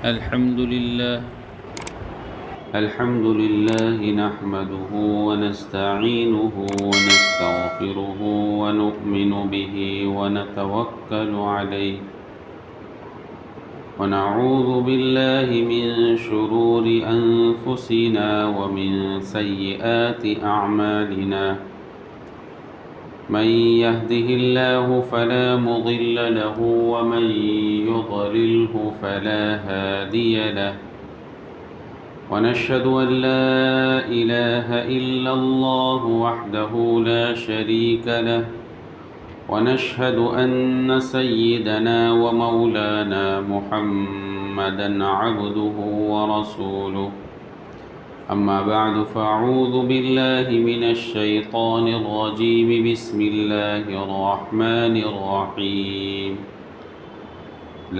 الحمد لله نحمده ونستعينه ونستغفره ونؤمن به ونتوكل عليه ونعوذ بالله من شرور أنفسنا ومن سيئات أعمالنا من يهده الله فلا مضل له ومن يضلله فلا هادي له ونشهد أن لا إله إلا الله وحده لا شريك له ونشهد أن سيدنا ومولانا محمدا عبده ورسوله أما بعد فأعوذ بالله من الشيطان الرجيم بسم الله الرحمن الرحيم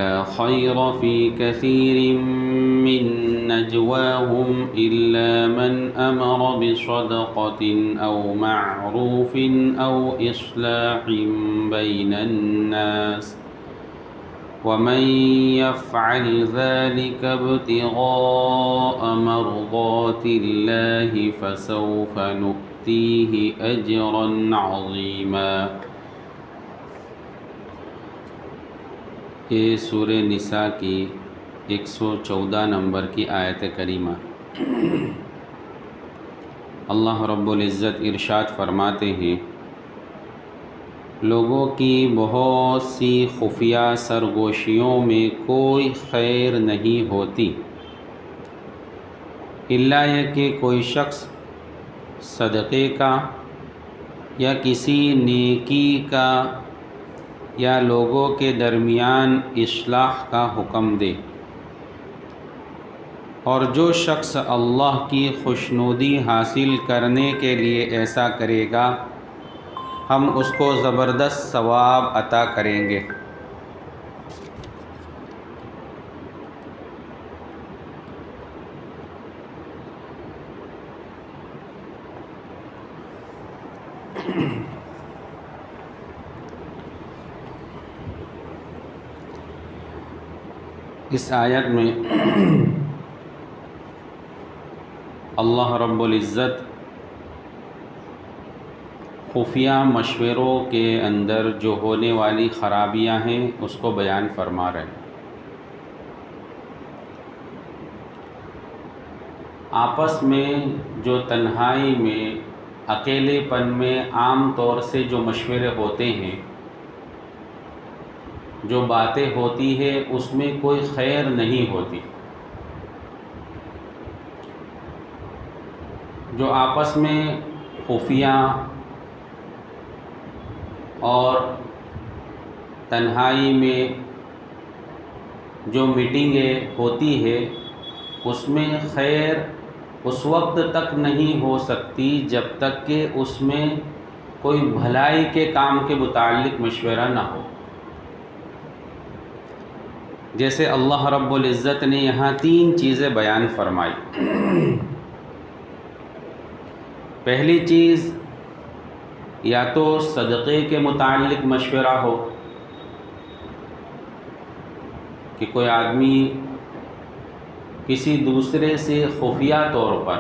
لا خير في كثير من نجواهم إلا من أمر بصدقة أو معروف أو إصلاح بين الناس ومن يفعل ذلك ابتغاء مرضات الله فسوف نؤتيه أجرا عظيما۔ یہ سورہ نساء کی 114 نمبر کی آیت کریمہ۔ اللہ رب العزت ارشاد فرماتے ہیں، لوگوں کی بہت سی خفیہ سرگوشیوں میں کوئی خیر نہیں ہوتی، الا یہ کہ کوئی شخص صدقے کا یا کسی نیکی کا یا لوگوں کے درمیان اصلاح کا حکم دے، اور جو شخص اللہ کی خوشنودی حاصل کرنے کے لیے ایسا کرے گا ہم اس کو زبردست ثواب عطا کریں گے۔ اس آیت میں اللہ رب العزت خفیہ مشوروں کے اندر جو ہونے والی خرابیاں ہیں اس کو بیان فرما رہے ہیں۔ آپس میں جو تنہائی میں اکیلے پن میں عام طور سے جو مشورے ہوتے ہیں، جو باتیں ہوتی ہے اس میں کوئی خیر نہیں ہوتی۔ جو آپس میں خفیہ اور تنہائی میں جو میٹنگیں ہوتی ہے اس میں خیر اس وقت تک نہیں ہو سکتی جب تک کہ اس میں کوئی بھلائی کے کام کے متعلق مشورہ نہ ہو۔ جیسے اللہ رب العزت نے یہاں 3 چیزیں بیان فرمائی۔ پہلی چیز یا تو صدقے کے متعلق مشورہ ہو کہ کوئی آدمی کسی دوسرے سے خفیہ طور پر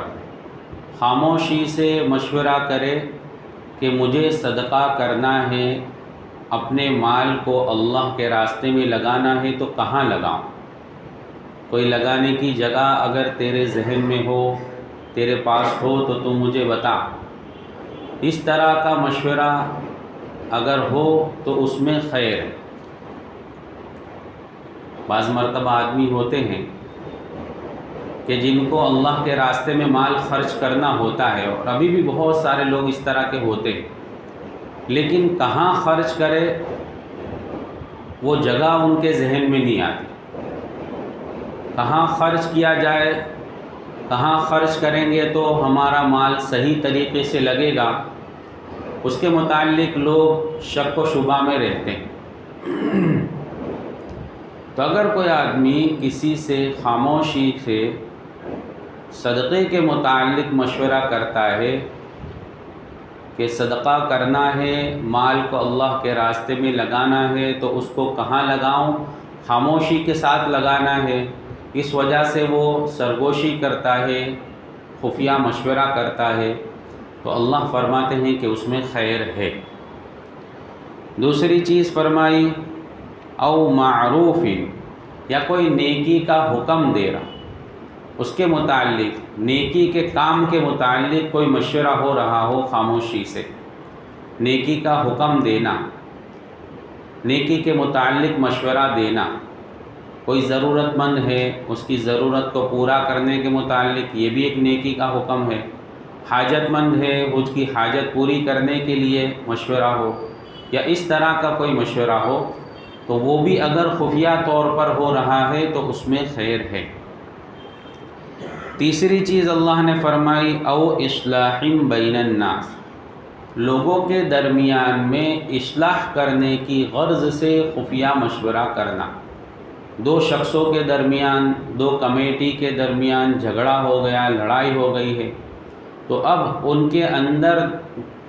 خاموشی سے مشورہ کرے کہ مجھے صدقہ کرنا ہے، اپنے مال کو اللہ کے راستے میں لگانا ہے تو کہاں لگاؤں؟ کوئی لگانے کی جگہ اگر تیرے ذہن میں ہو، تیرے پاس ہو تو تم مجھے بتا۔ اس طرح کا مشورہ اگر ہو تو اس میں خیر ہے۔ بعض مرتبہ آدمی ہوتے ہیں کہ جن کو اللہ کے راستے میں مال خرچ کرنا ہوتا ہے، اور ابھی بھی بہت سارے لوگ اس طرح کے ہوتے ہیں، لیکن کہاں خرچ کرے وہ جگہ ان کے ذہن میں نہیں آتی۔ کہاں خرچ کیا جائے، کہاں خرچ کریں گے تو ہمارا مال صحیح طریقے سے لگے گا، اس کے متعلق لوگ شک و شبہ میں رہتے ہیں۔ تو اگر کوئی آدمی کسی سے خاموشی سے صدقے کے متعلق مشورہ کرتا ہے کہ صدقہ کرنا ہے، مال کو اللہ کے راستے میں لگانا ہے، تو اس کو کہاں لگاؤں؟ خاموشی کے ساتھ لگانا ہے اس وجہ سے وہ سرگوشی کرتا ہے، خفیہ مشورہ کرتا ہے، تو اللہ فرماتے ہیں کہ اس میں خیر ہے۔ دوسری چیز فرمائی او معروف، یا کوئی نیکی کا حکم دے رہا، اس کے متعلق نیکی کے کام کے متعلق کوئی مشورہ ہو رہا ہو خاموشی سے، نیکی کا حکم دینا، نیکی کے متعلق مشورہ دینا، کوئی ضرورت مند ہے اس کی ضرورت کو پورا کرنے کے متعلق، یہ بھی ایک نیکی کا حکم ہے۔ حاجت مند ہے، اس کی حاجت پوری کرنے کے لیے مشورہ ہو، یا اس طرح کا کوئی مشورہ ہو، تو وہ بھی اگر خفیہ طور پر ہو رہا ہے تو اس میں خیر ہے۔ تیسری چیز اللہ نے فرمائی او اصلاح بین الناس، لوگوں کے درمیان میں اصلاح کرنے کی غرض سے خفیہ مشورہ کرنا۔ دو شخصوں کے درمیان، دو کمیٹی کے درمیان جھگڑا ہو گیا، لڑائی ہو گئی ہے، تو اب ان کے اندر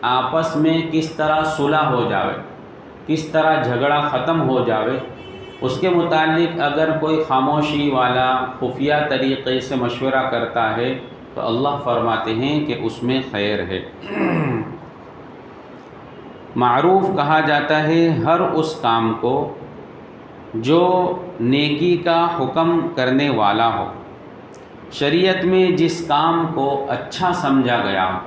آپس میں کس طرح صلح ہو جاوے، کس طرح جھگڑا ختم ہو جاوے، اس کے متعلق اگر کوئی خاموشی والا خفیہ طریقے سے مشورہ کرتا ہے تو اللہ فرماتے ہیں کہ اس میں خیر ہے۔ معروف کہا جاتا ہے ہر اس کام کو جو نیکی کا حکم کرنے والا ہو، شریعت میں جس کام کو اچھا سمجھا گیا ہو،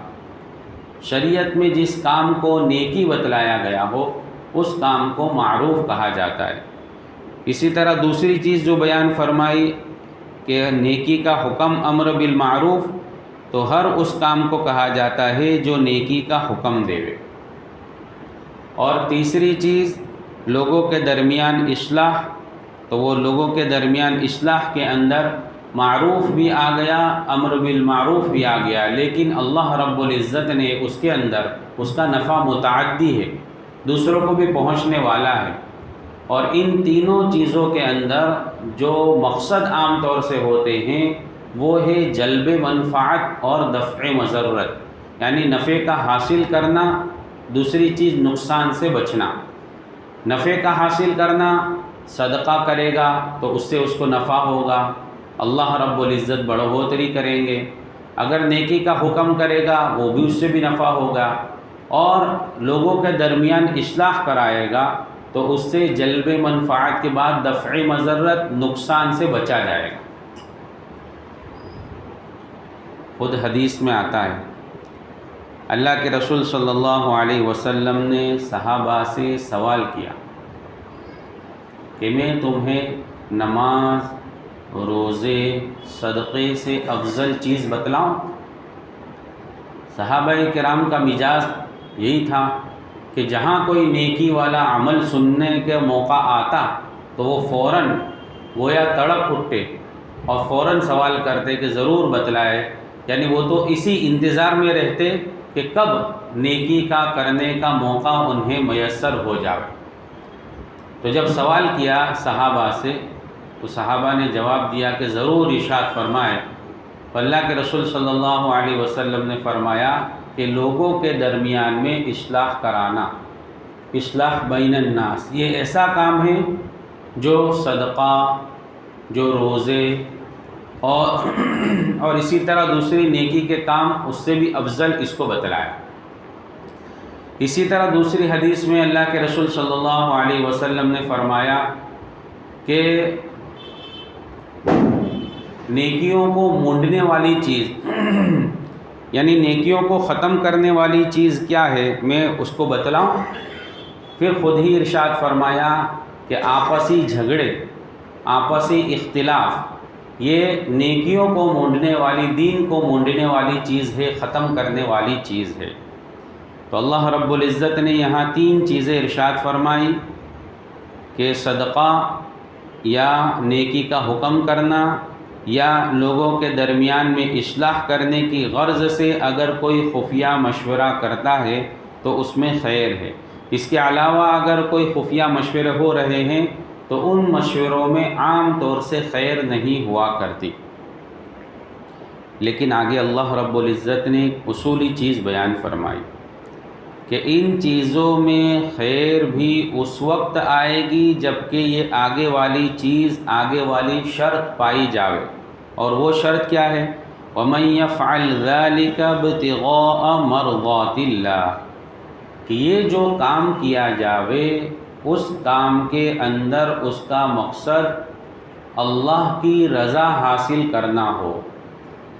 شریعت میں جس کام کو نیکی بتلایا گیا ہو، اس کام کو معروف کہا جاتا ہے۔ اسی طرح دوسری چیز جو بیان فرمائی کہ نیکی کا حکم امر بالمعروف، تو ہر اس کام کو کہا جاتا ہے جو نیکی کا حکم دے۔ اور تیسری چیز لوگوں کے درمیان اصلاح، تو وہ لوگوں کے درمیان اصلاح کے اندر معروف بھی آ گیا، امر بالمعروف بھی آ گیا، لیکن اللہ رب العزت نے اس کے اندر اس کا نفع متعدی ہے، دوسروں کو بھی پہنچنے والا ہے۔ اور ان تینوں چیزوں کے اندر جو مقصد عام طور سے ہوتے ہیں وہ ہے جلب منفعت اور دفع مضرت، یعنی نفع کا حاصل کرنا، دوسری چیز نقصان سے بچنا۔ نفع کا حاصل کرنا، صدقہ کرے گا تو اس سے اس کو نفع ہوگا، اللہ رب العزت بڑھوتری کریں گے۔ اگر نیکی کا حکم کرے گا وہ بھی اس سے بھی نفع ہوگا، اور لوگوں کے درمیان اصلاح کرائے گا تو اس سے جلب منفعت کے بعد دفع مضرت، نقصان سے بچا جائے گا۔ خود حدیث میں آتا ہے اللہ کے رسول صلی اللہ علیہ وسلم نے صحابہ سے سوال کیا کہ میں تمہیں نماز، روزے، صدقے سے افضل چیز بتلاؤں؟ صحابہ کرام کا مزاج یہی تھا کہ جہاں کوئی نیکی والا عمل سننے کا موقع آتا تو وہ فوراً گویا تڑپ اٹھتے اور فوراً سوال کرتے کہ ضرور بتلائے، یعنی وہ تو اسی انتظار میں رہتے کہ کب نیکی کا کرنے کا موقع انہیں میسر ہو جائے۔ تو جب سوال کیا صحابہ سے تو صحابہ نے جواب دیا کہ ضرور ارشاد فرمائے۔ تو اللہ کے رسول صلی اللہ علیہ وسلم نے فرمایا کہ لوگوں کے درمیان میں اصلاح کرانا، اصلاح بین الناس، یہ ایسا کام ہے جو صدقہ، جو روزے اور اسی طرح دوسری نیکی کے کام، اس سے بھی افضل اس کو بتلایا۔ اسی طرح دوسری حدیث میں اللہ کے رسول صلی اللہ علیہ وسلم نے فرمایا کہ نیکیوں کو مونڈنے والی چیز یعنی نیکیوں کو ختم کرنے والی چیز کیا ہے، میں اس کو بتلاؤں؟ پھر خود ہی ارشاد فرمایا کہ آپسی جھگڑے، آپسی اختلاف، یہ نیکیوں کو مونڈنے والی، دین کو مونڈنے والی چیز ہے، ختم کرنے والی چیز ہے۔ تو اللہ رب العزت نے یہاں تین چیزیں ارشاد فرمائی کہ صدقہ یا نیکی کا حکم کرنا یا لوگوں کے درمیان میں اصلاح کرنے کی غرض سے اگر کوئی خفیہ مشورہ کرتا ہے تو اس میں خیر ہے۔ اس کے علاوہ اگر کوئی خفیہ مشورے ہو رہے ہیں تو ان مشوروں میں عام طور سے خیر نہیں ہوا کرتی۔ لیکن آگے اللہ رب العزت نے اصولی چیز بیان فرمائی کہ ان چیزوں میں خیر بھی اس وقت آئے گی جب کہ یہ آگے والی چیز، آگے والی شرط پائی جاوے، اور وہ شرط کیا ہے؟ وَمَن يَفْعَلْ ذَلِكَ ابْتِغَاءَ مَرْضَاتِ اللَّهِ، کہ یہ جو کام کیا جاوے اس کام کے اندر اس کا مقصد اللہ کی رضا حاصل کرنا ہو۔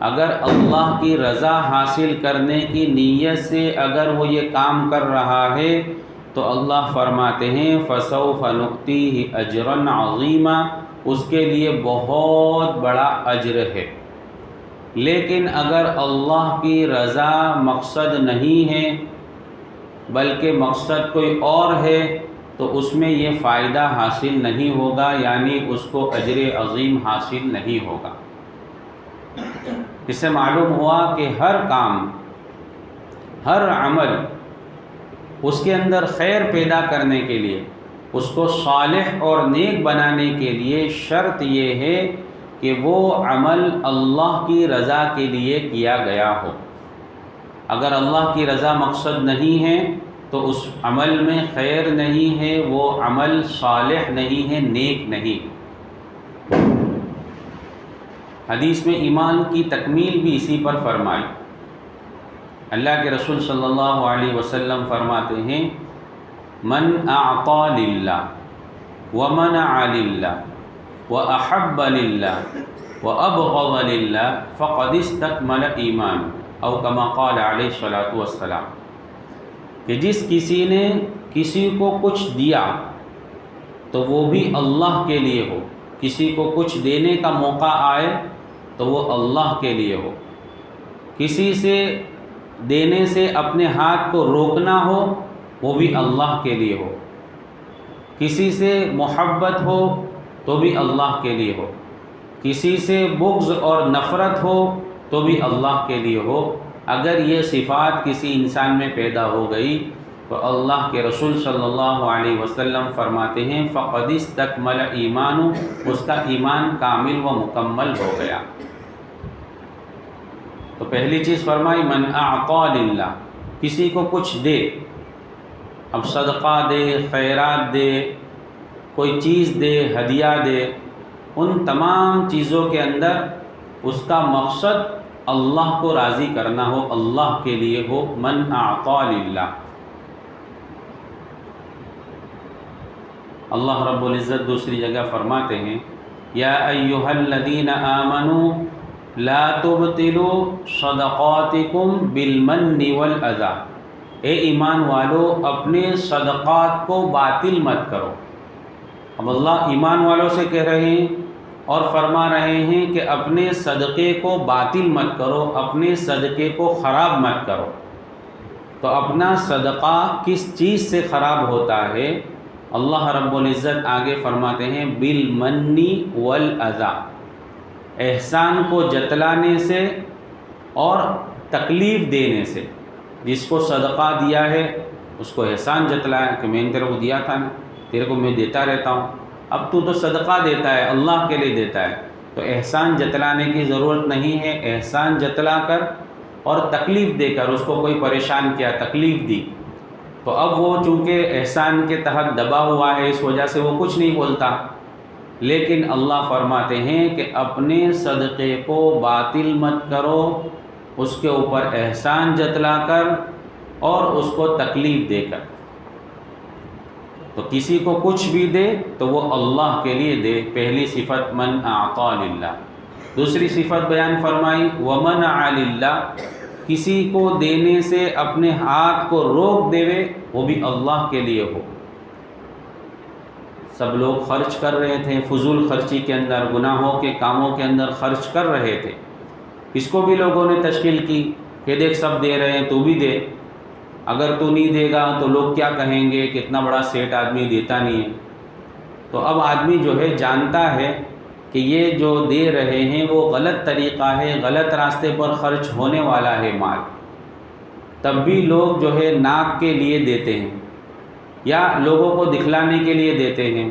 اگر اللہ کی رضا حاصل کرنے کی نیت سے اگر وہ یہ کام کر رہا ہے تو اللہ فرماتے ہیں فَسَوْفَ نُؤْتِيهِ أَجْرًا عَظِيمًا، اس کے لیے بہت بڑا اجر ہے۔ لیکن اگر اللہ کی رضا مقصد نہیں ہے بلکہ مقصد کوئی اور ہے تو اس میں یہ فائدہ حاصل نہیں ہوگا، یعنی اس کو اجر عظیم حاصل نہیں ہوگا۔ اس سے معلوم ہوا کہ ہر کام، ہر عمل، اس کے اندر خیر پیدا کرنے کے لیے، اس کو صالح اور نیک بنانے کے لیے شرط یہ ہے کہ وہ عمل اللہ کی رضا کے لیے کیا گیا ہو۔ اگر اللہ کی رضا مقصد نہیں ہے تو اس عمل میں خیر نہیں ہے، وہ عمل صالح نہیں ہے، نیک نہیں۔ حدیث میں ایمان کی تکمیل بھی اسی پر فرمائی۔ اللہ کے رسول صلی اللہ علیہ وسلم فرماتے ہیں من اعطى للہ ومنع للہ واحب للہ وابغض للہ فقد استکمل ایمان، او کما قال علیہ الصلوۃ والسلام، کہ جس کسی نے کسی کو کچھ دیا تو وہ بھی اللہ کے لیے ہو، کسی کو کچھ دینے کا موقع آئے تو وہ اللہ کے لیے ہو، کسی سے دینے سے اپنے ہاتھ کو روکنا ہو وہ بھی اللہ کے لیے ہو، کسی سے محبت ہو تو بھی اللہ کے لیے ہو، کسی سے بغض اور نفرت ہو تو بھی اللہ کے لیے ہو۔ اگر یہ صفات کسی انسان میں پیدا ہو گئی تو اللہ کے رسول صلی اللہ علیہ وسلم فرماتے ہیں فقد استکمل ایمان، اس کا ایمان کامل و مکمل ہو گیا۔ تو پہلی چیز فرمائی من اعطى للہ، کسی کو کچھ دے، اب صدقہ دے، خیرات دے، کوئی چیز دے، ہدیہ دے، ان تمام چیزوں کے اندر اس کا مقصد اللہ کو راضی کرنا ہو، اللہ کے لیے ہو۔ من اعطى للہ، اللہ رب العزت دوسری جگہ فرماتے ہیں یا ایھا الذین آمنوا لا تبطلوا صدقاتکم بالمن والاذی، اے ایمان والو اپنے صدقات کو باطل مت کرو۔ اب اللہ ایمان والوں سے کہہ رہے ہیں اور فرما رہے ہیں کہ اپنے صدقے کو باطل مت کرو، اپنے صدقے کو خراب مت کرو۔ تو اپنا صدقہ کس چیز سے خراب ہوتا ہے؟ اللہ رب العزت آگے فرماتے ہیں بالمن والاذی، احسان کو جتلانے سے اور تکلیف دینے سے۔ جس کو صدقہ دیا ہے اس کو احسان جتلایا کہ میں نے تیرے کو دیا تھا نا، تیرے کو میں دیتا رہتا ہوں، اب تو صدقہ دیتا ہے، اللہ کے لیے دیتا ہے، تو احسان جتلانے کی ضرورت نہیں ہے۔ احسان جتلا کر اور تکلیف دے کر، اس کو کوئی پریشان کیا، تکلیف دی، تو اب وہ چونکہ احسان کے تحت دبا ہوا ہے، اس وجہ سے وہ کچھ نہیں بولتا۔ لیکن اللہ فرماتے ہیں کہ اپنے صدقے کو باطل مت کرو، اس کے اوپر احسان جتلا کر اور اس کو تکلیف دے کر۔ تو کسی کو کچھ بھی دے تو وہ اللہ کے لیے دے، پہلی صفت من اعطى للہ۔ دوسری صفت بیان فرمائی ومنع للہ، کسی کو دینے سے اپنے ہاتھ کو روک دیوے، وہ بھی اللہ کے لیے ہو۔ سب لوگ خرچ کر رہے تھے، فضول خرچی کے اندر، گناہوں کے کاموں کے اندر خرچ کر رہے تھے، اس کو بھی لوگوں نے تشکیل کی کہ دیکھ سب دے رہے ہیں تو بھی دے، اگر تو نہیں دے گا تو لوگ کیا کہیں گے کہ اتنا بڑا سیٹ آدمی دیتا نہیں ہے۔ تو اب آدمی جو ہے جانتا ہے کہ یہ جو دے رہے ہیں وہ غلط طریقہ ہے، غلط راستے پر خرچ ہونے والا ہے مال، تب بھی لوگ جو ہے ناک کے لیے دیتے ہیں یا لوگوں کو دکھلانے کے لیے دیتے ہیں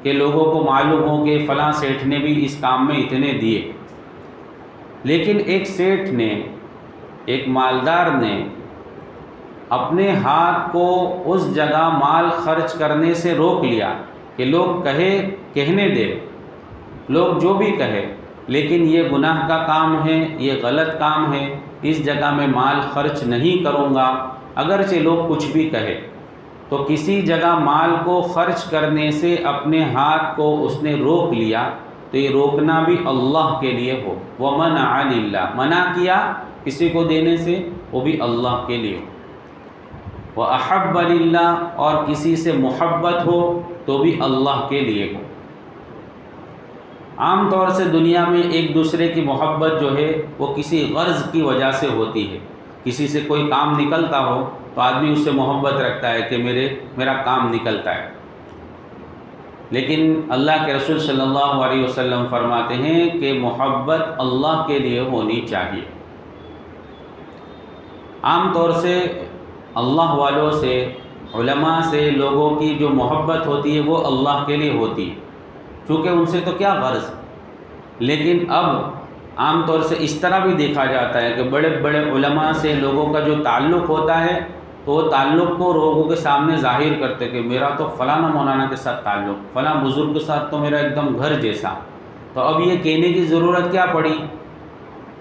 کہ لوگوں کو معلوم ہو کہ فلاں سیٹھ نے بھی اس کام میں اتنے دیے۔ لیکن ایک سیٹھ نے، ایک مالدار نے اپنے ہاتھ کو اس جگہ مال خرچ کرنے سے روک لیا کہ لوگ کہنے دے، لوگ جو بھی کہے، لیکن یہ گناہ کا کام ہے، یہ غلط کام ہے، اس جگہ میں مال خرچ نہیں کروں گا اگرچہ لوگ کچھ بھی کہے۔ تو کسی جگہ مال کو خرچ کرنے سے اپنے ہاتھ کو اس نے روک لیا، تو یہ روکنا بھی اللہ کے لیے ہو۔ وَمَنَعَ لِلَّهِ، منع کیا کسی کو دینے سے، وہ بھی اللہ کے لیے ہو۔ وَأَحَبَّ لِلَّهِ، اور کسی سے محبت ہو تو بھی اللہ کے لیے ہو۔ عام طور سے دنیا میں ایک دوسرے کی محبت جو ہے وہ کسی غرض کی وجہ سے ہوتی ہے۔ کسی سے کوئی کام نکلتا ہو تو آدمی اس سے محبت رکھتا ہے کہ میرا کام نکلتا ہے، لیکن اللہ کے رسول صلی اللہ علیہ وسلم فرماتے ہیں کہ محبت اللہ کے لیے ہونی چاہیے۔ عام طور سے اللہ والوں سے، علماء سے لوگوں کی جو محبت ہوتی ہے وہ اللہ کے لیے ہوتی ہے، چونکہ ان سے تو کیا غرض۔ لیکن اب عام طور سے اس طرح بھی دیکھا جاتا ہے کہ بڑے بڑے علماء سے لوگوں کا جو تعلق ہوتا ہے تو وہ تعلق کو لوگوں کے سامنے ظاہر کرتے کہ میرا تو فلانا مولانا کے ساتھ تعلق، فلاں بزرگ کے ساتھ تو میرا ایک دم گھر جیسا۔ تو اب یہ کہنے کی ضرورت کیا پڑی؟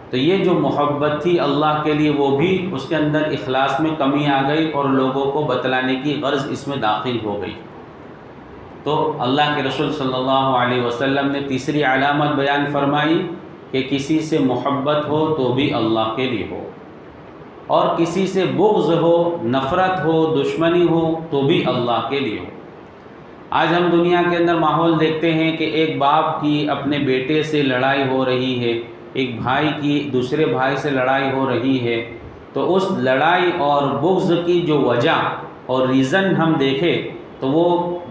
تو یہ جو محبت تھی اللہ کے لیے وہ بھی اس کے اندر اخلاص میں کمی آ گئی اور لوگوں کو بتلانے کی غرض اس میں داخل ہو گئی۔ تو اللہ کے رسول صلی اللہ علیہ وسلم نے تیسری علامت بیان فرمائی کہ کسی سے محبت ہو تو بھی اللہ کے لیے ہو، اور کسی سے بغض ہو، نفرت ہو، دشمنی ہو تو بھی اللہ کے لیے ہو۔ آج ہم دنیا کے اندر ماحول دیکھتے ہیں کہ ایک باپ کی اپنے بیٹے سے لڑائی ہو رہی ہے، ایک بھائی کی دوسرے بھائی سے لڑائی ہو رہی ہے، تو اس لڑائی اور بغض کی جو وجہ اور ریزن ہم دیکھیں تو وہ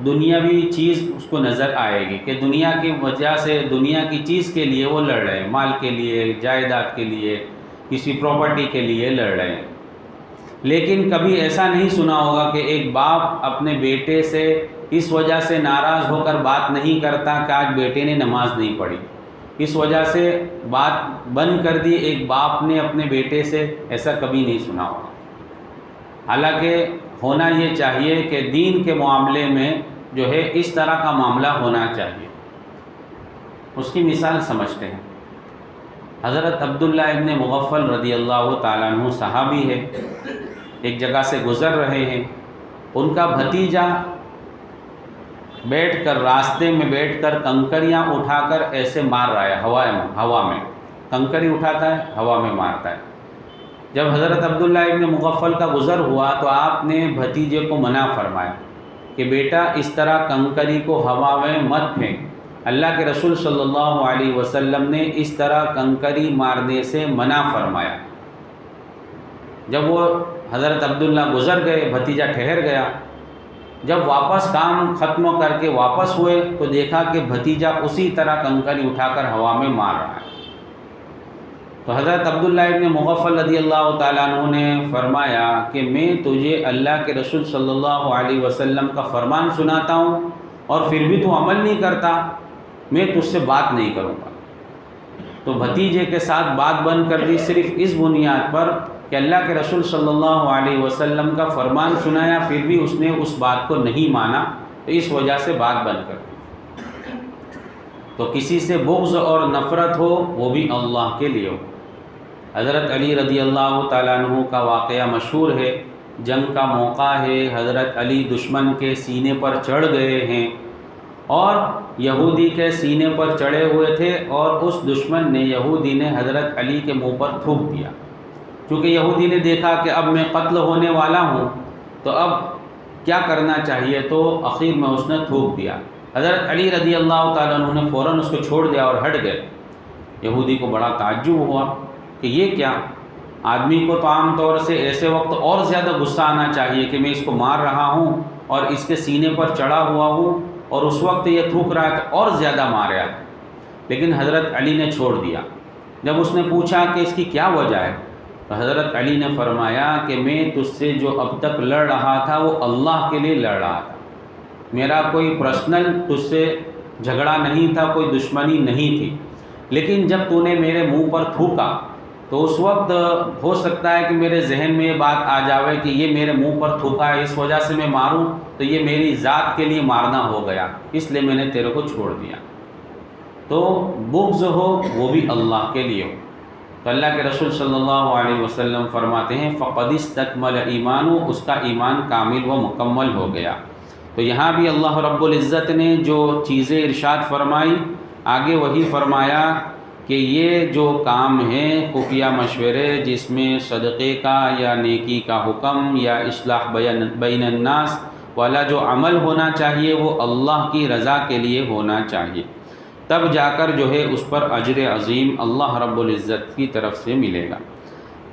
دنیاوی چیز اس کو نظر آئے گی کہ دنیا کی وجہ سے، دنیا کی چیز کے لیے وہ لڑ رہے ہیں، مال کے لیے، جائیداد کے لیے، کسی پراپرٹی کے لیے لڑ رہے ہیں۔ لیکن کبھی ایسا نہیں سنا ہوگا کہ ایک باپ اپنے بیٹے سے اس وجہ سے ناراض ہو کر بات نہیں کرتا کہ آج بیٹے نے نماز نہیں پڑھی، اس وجہ سے بات بند کر دی ایک باپ نے اپنے بیٹے سے، ایسا کبھی نہیں سنا ہوگا۔ حالانکہ ہونا یہ چاہیے کہ دین کے معاملے میں جو ہے اس طرح کا معاملہ ہونا چاہیے۔ اس کی مثال سمجھتے ہیں۔ حضرت عبداللہ ابن مغفل رضی اللہ تعالیٰ عنہ صحابی ہے، ایک جگہ سے گزر رہے ہیں، ان کا بھتیجا بیٹھ کر راستے میں بیٹھ کر کنکریاں اٹھا کر ایسے مار رہا ہے ہوا میں، کنکری اٹھاتا ہے ہوا میں مارتا ہے۔ جب حضرت عبداللہ ابن مغفل کا گزر ہوا تو آپ نے بھتیجے کو منع فرمایا کہ بیٹا اس طرح کنکری کو ہوا میں مت پھینک، اللہ کے رسول صلی اللہ علیہ وسلم نے اس طرح کنکری مارنے سے منع فرمایا۔ جب وہ حضرت عبداللہ گزر گئے، بھتیجا ٹھہر گیا، جب واپس کام ختم کر کے واپس ہوئے تو دیکھا کہ بھتیجا اسی طرح کنکری اٹھا کر ہوا میں مار رہا ہے۔ تو حضرت عبداللہ ابن مغفل رضی اللہ تعالیٰ عنہ نے فرمایا کہ میں تجھے اللہ کے رسول صلی اللہ علیہ وسلم کا فرمان سناتا ہوں اور پھر بھی تو عمل نہیں کرتا، میں تجھ سے بات نہیں کروں گا۔ تو بھتیجے کے ساتھ بات بند کر دی، صرف اس بنیاد پر کہ اللہ کے رسول صلی اللہ علیہ وسلم کا فرمان سنایا، پھر بھی اس نے اس بات کو نہیں مانا، تو اس وجہ سے بات بند کر دی۔ تو کسی سے بغض اور نفرت ہو وہ بھی اللہ کے لیے ہو۔ حضرت علی رضی اللہ تعالیٰ عنہ کا واقعہ مشہور ہے، جنگ کا موقع ہے، حضرت علی دشمن کے سینے پر چڑھ گئے ہیں اور یہودی کے سینے پر چڑھے ہوئے تھے، اور اس دشمن نے، یہودی نے حضرت علی کے منہ پر تھوک دیا۔ چونکہ یہودی نے دیکھا کہ اب میں قتل ہونے والا ہوں تو اب کیا کرنا چاہیے، تو آخر میں اس نے تھوک دیا۔ حضرت علی رضی اللہ تعالیٰ عنہ نے فوراً اس کو چھوڑ دیا اور ہٹ گئے۔ یہودی کو بڑا تعجب ہوا کہ یہ کیا، آدمی کو تو عام طور سے ایسے وقت اور زیادہ غصہ آنا چاہیے کہ میں اس کو مار رہا ہوں اور اس کے سینے پر چڑھا ہوا ہوں، اور اس وقت یہ تھوک رہا ہے تو اور زیادہ مارا، لیکن حضرت علی نے چھوڑ دیا۔ جب اس نے پوچھا کہ اس کی کیا وجہ ہے تو حضرت علی نے فرمایا کہ میں تجھ سے جو اب تک لڑ رہا تھا وہ اللہ کے لیے لڑ رہا تھا، میرا کوئی پرسنل تجھ سے جھگڑا نہیں تھا، کوئی دشمنی نہیں تھی، لیکن جب تو نے میرے منہ پر تھوکا تو اس وقت ہو سکتا ہے کہ میرے ذہن میں یہ بات آ جاوے کہ یہ میرے منہ پر تھوکا ہے، اس وجہ سے میں ماروں تو یہ میری ذات کے لیے مارنا ہو گیا، اس لیے میں نے تیرے کو چھوڑ دیا۔ تو بغض ہو وہ بھی اللہ کے لیے ہو۔ تو اللہ کے رسول صلی اللہ علیہ وسلم فرماتے ہیں فَقَدِ اسْتَكْمَلَ ایمانُ، اس کا ایمان کامل و مکمل ہو گیا۔ تو یہاں بھی اللہ رب العزت نے جو چیزیں ارشاد فرمائی، آگے وہی فرمایا کہ یہ جو کام ہیں خفیہ مشورے، جس میں صدقے کا یا نیکی کا حکم یا اصلاح بین الناس والا جو عمل ہونا چاہیے وہ اللہ کی رضا کے لیے ہونا چاہیے، تب جا کر جو ہے اس پر اجر عظیم اللہ رب العزت کی طرف سے ملے گا۔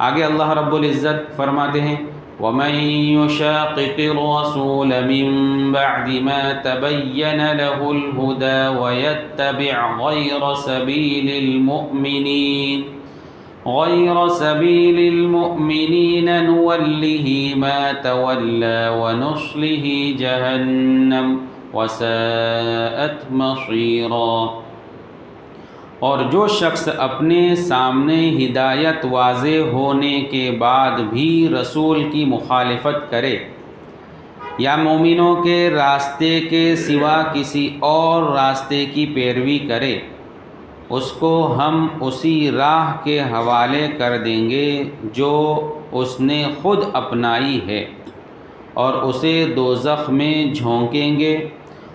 آگے اللہ رب العزت فرماتے ہیں وَمَن يُشَاقِقِ الرَّسُولَ مِن بَعْدِ مَا تَبَيَّنَ لَهُ الْهُدَى وَيَتَّبِعْ غَيْرَ سَبِيلِ الْمُؤْمِنِينَ نُوَلِّهِ مَا تَوَلَّى وَنُصْلِهِ جَهَنَّمَ وَسَاءَتْ مَصِيرًا۔ اور جو شخص اپنے سامنے ہدایت واضح ہونے کے بعد بھی رسول کی مخالفت کرے یا مومنوں کے راستے کے سوا کسی اور راستے کی پیروی کرے، اس کو ہم اسی راہ کے حوالے کر دیں گے جو اس نے خود اپنائی ہے، اور اسے دوزخ میں جھونکیں گے،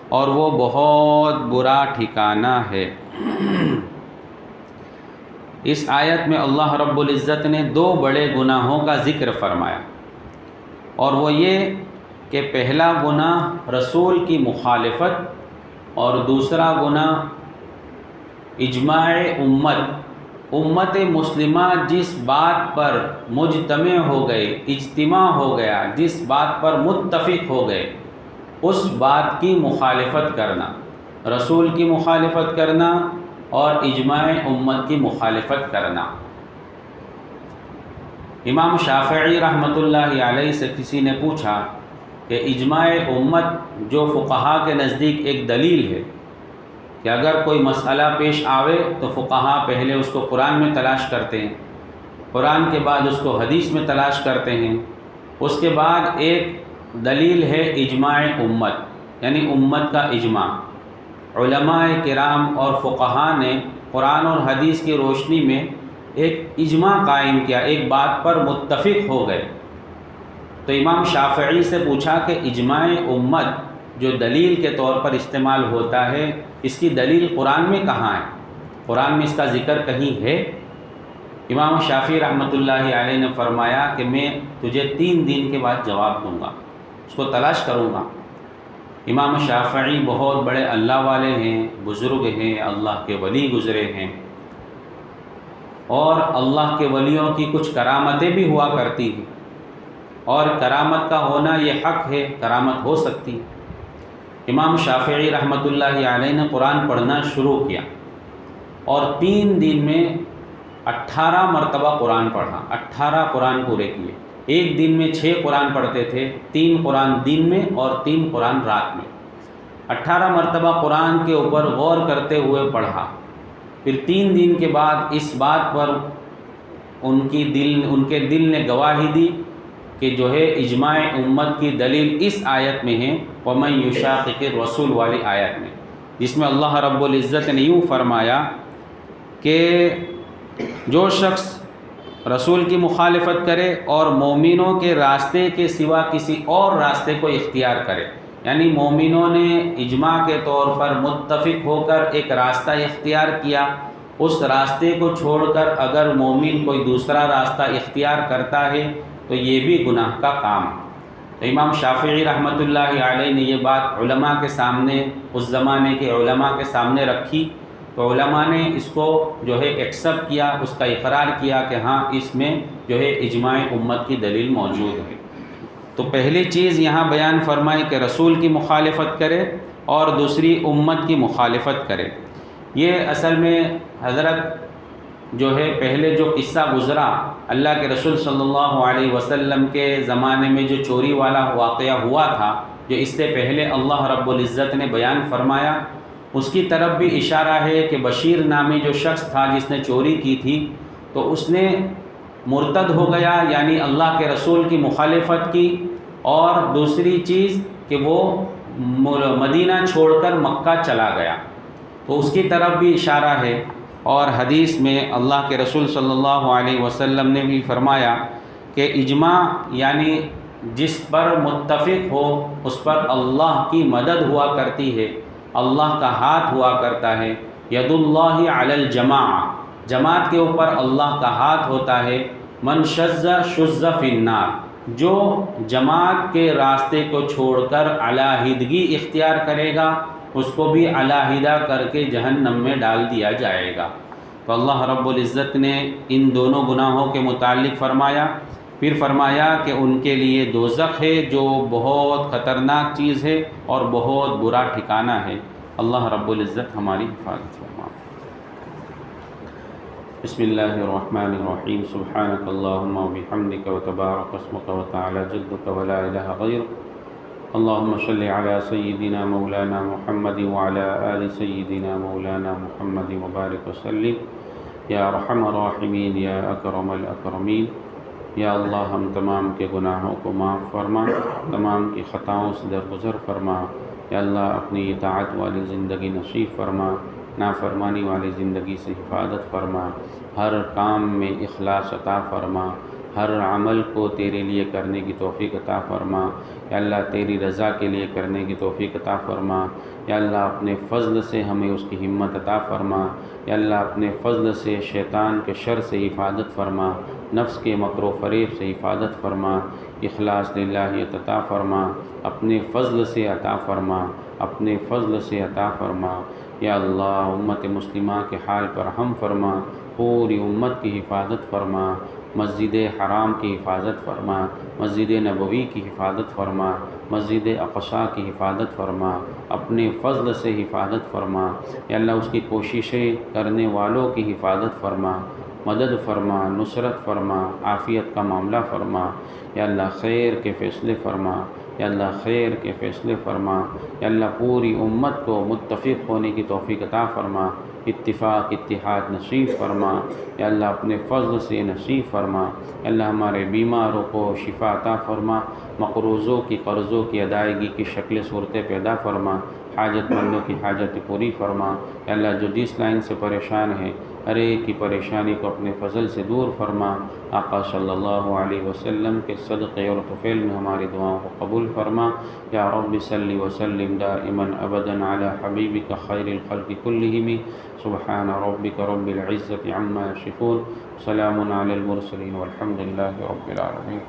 اور وہ بہت برا ٹھکانہ ہے۔ اس آیت میں اللہ رب العزت نے دو بڑے گناہوں کا ذکر فرمایا، اور وہ یہ کہ پہلا گناہ رسول کی مخالفت، اور دوسرا گناہ اجماع امت مسلمہ جس بات پر مجتمع ہو گئے، اجتماع ہو گیا، جس بات پر متفق ہو گئے، اس بات کی مخالفت کرنا، رسول کی مخالفت کرنا اور اجماع امت کی مخالفت کرنا۔ امام شافعی رحمۃ اللہ علیہ سے کسی نے پوچھا کہ اجماع امت جو فقہا کے نزدیک ایک دلیل ہے کہ اگر کوئی مسئلہ پیش آوے تو فقہا پہلے اس کو قرآن میں تلاش کرتے ہیں، قرآن کے بعد اس کو حدیث میں تلاش کرتے ہیں، اس کے بعد ایک دلیل ہے اجماع امت، یعنی امت کا اجماع۔ علماء کرام اور فقہا نے قرآن اور حدیث کی روشنی میں ایک اجماع قائم کیا، ایک بات پر متفق ہو گئے۔ تو امام شافعی سے پوچھا کہ اجماع امت جو دلیل کے طور پر استعمال ہوتا ہے، اس کی دلیل قرآن میں کہاں ہے؟ قرآن میں اس کا ذکر کہیں ہے؟ امام شافعی رحمۃ اللہ علیہ نے فرمایا کہ میں تجھے 3 دن کے بعد جواب دوں گا، اس کو تلاش کروں گا۔ امام شافعی بہت بڑے اللہ والے ہیں، بزرگ ہیں، اللہ کے ولی گزرے ہیں، اور اللہ کے ولیوں کی کچھ کرامتیں بھی ہوا کرتی ہیں، اور کرامت کا ہونا یہ حق ہے، کرامت ہو سکتی۔ امام شافعی رحمۃ اللہ علیہ نے قرآن پڑھنا شروع کیا، اور 3 دن میں 18 مرتبہ قرآن پڑھا، 18 قرآن پورے کیے۔ ایک دن میں 6 قرآن پڑھتے تھے، 3 قرآن دن میں اور 3 قرآن رات میں۔ 18 مرتبہ قرآن کے اوپر غور کرتے ہوئے پڑھا۔ پھر 3 دن کے بعد اس بات پر ان کے دل نے گواہی دی کہ جو ہے اجماع امت کی دلیل اس آیت میں ہے، وَمَن يُشَاقِقِ الرَّسُولَ والی آیت میں، جس میں اللہ رب العزت نے یوں فرمایا کہ جو شخص رسول کی مخالفت کرے اور مومنوں کے راستے کے سوا کسی اور راستے کو اختیار کرے، یعنی مومنوں نے اجماع کے طور پر متفق ہو کر ایک راستہ اختیار کیا، اس راستے کو چھوڑ کر اگر مومن کوئی دوسرا راستہ اختیار کرتا ہے تو یہ بھی گناہ کا کام ہے۔ تو امام شافعی رحمۃ اللہ علیہ نے یہ بات علماء کے سامنے، اس زمانے کے علماء کے سامنے رکھی، تو علماء نے اس کو جو ہے ایکسپٹ کیا، اس کا اقرار کیا کہ ہاں اس میں جو ہے اجماع امت کی دلیل موجود ہے۔ تو پہلی چیز یہاں بیان فرمائی کہ رسول کی مخالفت کرے اور دوسری امت کی مخالفت کرے۔ یہ اصل میں حضرت جو ہے پہلے جو قصہ گزرا اللہ کے رسول صلی اللہ علیہ وسلم کے زمانے میں جو چوری والا واقعہ ہوا تھا، جو اس سے پہلے اللہ رب العزت نے بیان فرمایا، اس کی طرف بھی اشارہ ہے کہ بشیر نامی جو شخص تھا جس نے چوری کی تھی، تو اس نے مرتد ہو گیا، یعنی اللہ کے رسول کی مخالفت کی، اور دوسری چیز کہ وہ مدینہ چھوڑ کر مکہ چلا گیا، تو اس کی طرف بھی اشارہ ہے۔ اور حدیث میں اللہ کے رسول صلی اللہ علیہ وسلم نے بھی فرمایا کہ اجماع یعنی جس پر متفق ہو اس پر اللہ کی مدد ہوا کرتی ہے، اللہ کا ہاتھ ہوا کرتا ہے۔ ید اللہ علی الجماع، جماعت کے اوپر اللہ کا ہاتھ ہوتا ہے۔ من شذ شذ فی النار، جو جماعت کے راستے کو چھوڑ کر علیحدگی اختیار کرے گا اس کو بھی علیحدہ کر کے جہنم میں ڈال دیا جائے گا۔ تو اللہ رب العزت نے ان دونوں گناہوں کے متعلق فرمایا، پھر فرمایا کہ ان کے لیے دوزخ ہے جو بہت خطرناک چیز ہے اور بہت برا ٹھکانہ ہے۔ اللہ رب العزت ہماری حفاظت فرما۔ بسم اللہ الرحمن الرحیم، سبحانک اللہم وبحمدک وتبارک اسمک وتعالی جدک ولا الہ غیرک، اللہم صلی علی سیدنا مولانا محمد وعلی آل سیدنا مولانا محمد وبارک وسلم۔ یا ارحم الراحمین، یا اکرم الاکرمین، یا اللہ ہم تمام کے گناہوں کو معاف فرما، تمام کی خطاؤں سے درگزر فرما۔ یا اللہ اپنی اطاعت والی زندگی نصیب فرما، نافرمانی والی زندگی سے حفاظت فرما، ہر کام میں اخلاص عطا فرما، ہر عمل کو تیرے لیے کرنے کی توفیق عطا فرما۔ یا اللہ تیری رضا کے لیے کرنے کی توفیق عطا فرما۔ یا اللہ اپنے فضل سے ہمیں اس کی ہمت عطا فرما۔ یا اللہ اپنے فضل سے شیطان کے شر سے حفاظت فرما، نفس کے مکر و فریب سے حفاظت فرما، اخلاص للہیت عطا فرما، اپنے فضل سے عطا فرما، اپنے فضل سے عطا فرما۔ یا اللہ امت مسلمہ کے حال پر رحم فرما، پوری امت کی حفاظت فرما، مسجد حرام کی حفاظت فرما، مسجد نبوی کی حفاظت فرما، مسجد اقصیٰ کی حفاظت فرما، اپنے فضل سے حفاظت فرما۔ یا اللہ اس کی کوششیں کرنے والوں کی حفاظت فرما، مدد فرما، نصرت فرما، عافیت کا معاملہ فرما۔ یا اللہ خیر کے فیصلے فرما، یا اللہ خیر کے فیصلے فرما۔ یا اللہ پوری امت کو متفق ہونے کی توفیق عطا فرما، اتفاق اتحاد نصیب فرما۔ یا اللہ اپنے فضل سے نصیب فرما۔ یا اللہ ہمارے بیماروں کو شفا عطا فرما، مقروضوں کی قرضوں کی ادائیگی کی شکل صورتیں پیدا فرما، حاجت مندوں کی حاجت پوری فرما۔ یا اللہ جو جس لائن سے پریشان ہے ہر ایک کی پریشانی کو اپنے فضل سے دور فرما۔ آقا صلی اللہ علیہ وسلم کے صدقے اور طفیل میں ہماری دعاؤں کو قبول فرما۔ یا رب صلی وسلم دائما ابدا علی حبیبک خیر الخلق کلہم، سبحان ربک رب العزت عما یصفون، سلام علی المرسلین والحمد للہ رب العالمین۔